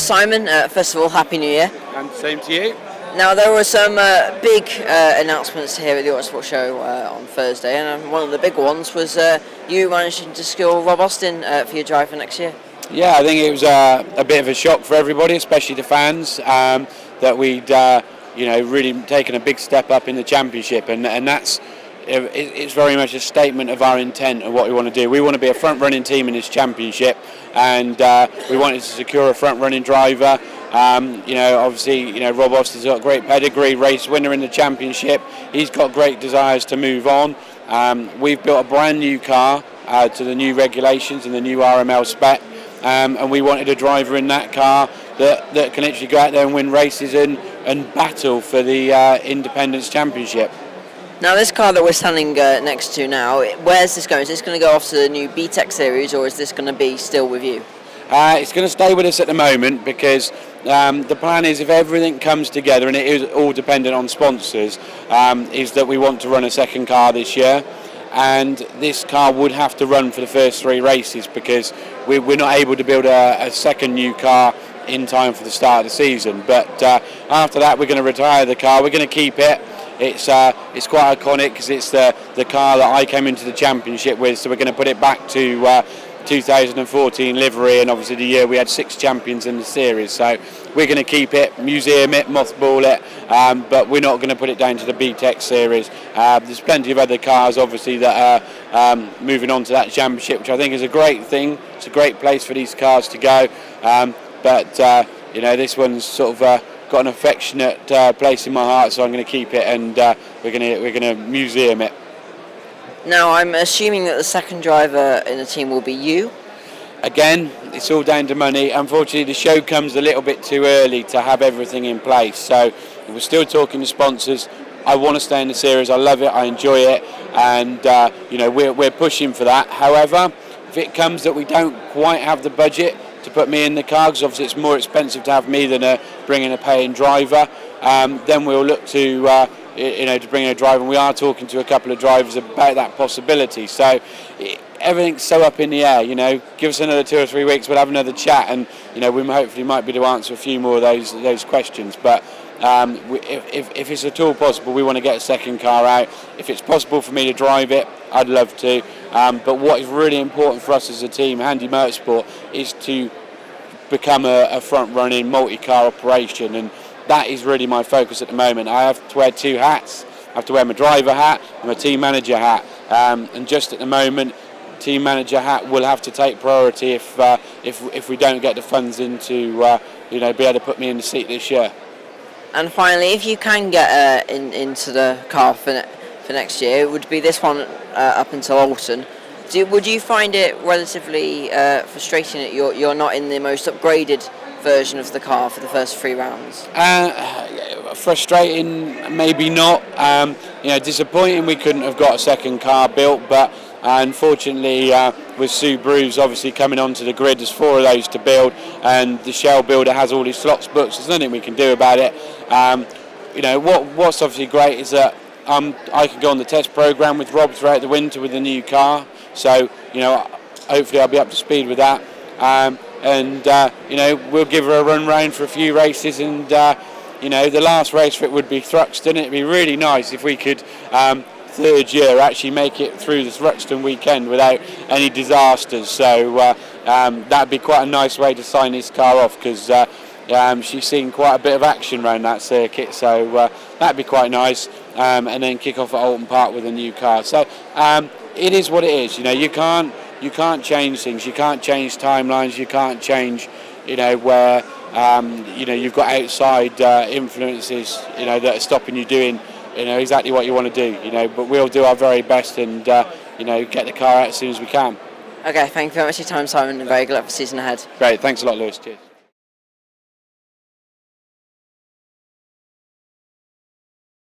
Simon, first of all, Happy New Year. And same to you. Now, there were some big announcements here at the Autosport show on Thursday, and one of the big ones was you managing to secure Robb Holland for your drive for next year. Yeah, I think it was a bit of a shock for everybody, especially the fans, that we'd really taken a big step up in the championship, and that's it's very much a statement of our intent of what we want to do. We want to be a front-running team in this championship, and we wanted to secure a front-running driver. Obviously, Robb Holland's got great pedigree, race winner in the championship. He's got great desires to move on. We've built a brand new car to the new regulations and the new RML spec, and we wanted a driver in that car that can actually go out there and win races and battle for the Independence Championship. Now, this car that we're standing next to now, where's this going? Is this going to go off to the new BTEC series, or is this going to be still with you? It's going to stay with us at the moment because the plan is, if everything comes together, and it is all dependent on sponsors, is that we want to run a second car this year, and this car would have to run for the first 3 races because we're not able to build a second new car in time for the start of the season. But after that, we're going to retire the car. We're going to keep it. It's quite iconic because it's the car that I came into the championship with, so we're going to put it back to 2014 livery, and obviously the year we had 6 champions in the series. So we're going to keep it, museum it, mothball it, but we're not going to put it down to the BTEC series. There's plenty of other cars obviously that are moving on to that championship, which I think is a great thing. It's a great place for these cars to go, but this one's sort of got an affectionate place in my heart, so I'm going to keep it, and we're going to museum it. Now, I'm assuming that the second driver in the team will be you. Again, it's all down to money. Unfortunately, the show comes a little bit too early to have everything in place. So we're still talking to sponsors. I want to stay in the series. I love it. I enjoy it, and we're pushing for that. However, if it comes that we don't quite have the budget to put me in the car, because obviously it's more expensive to have me than bringing a paying driver, then we'll look to bring in a driver, and we are talking to a couple of drivers about that possibility. So everything's so up in the air. Give us another 2 or 3 weeks, we'll have another chat, and we hopefully might be able to answer a few more of those questions. But if it's at all possible, we want to get a second car out. If it's possible for me to drive it, I'd love to. But what is really important for us as a team, AMD Motorsport, is to become a front-running multi-car operation, and that is really my focus at the moment. I have to wear 2 hats. I have to wear my driver hat and my team manager hat, and just at the moment, team manager hat will have to take priority if we don't get the funds in to be able to put me in the seat this year. And finally, if you can get into the car for next year, it would be this one up until Alton. Would you find it relatively frustrating that you're not in the most upgraded version of the car for the first 3 rounds? Frustrating, maybe not. Disappointing we couldn't have got a second car built, but unfortunately with Subaru's obviously coming onto the grid, there's 4 of those to build, and the shell builder has all his slots booked, so there's nothing we can do about it. What's obviously great is that I can go on the test program with Rob throughout the winter with the new car, so hopefully I'll be up to speed with that. We'll give her a run round for a few races, and the last race for it would be Thruxton. It'd be really nice if we could, 3rd year, actually make it through the Thruxton weekend without any disasters. So that'd be quite a nice way to sign this car off, because she's seen quite a bit of action around that circuit. So that'd be quite nice, and then kick off at Alton Park with a new car. So it is what it is. You can't change things. You can't change timelines. You can't change, where you've got outside influences, that are stopping you doing, exactly what you want to do. But we'll do our very best and get the car out as soon as we can. Okay, thank you very much for your time, Simon, and very good luck for the season ahead. Great, thanks a lot, Lewis. Cheers.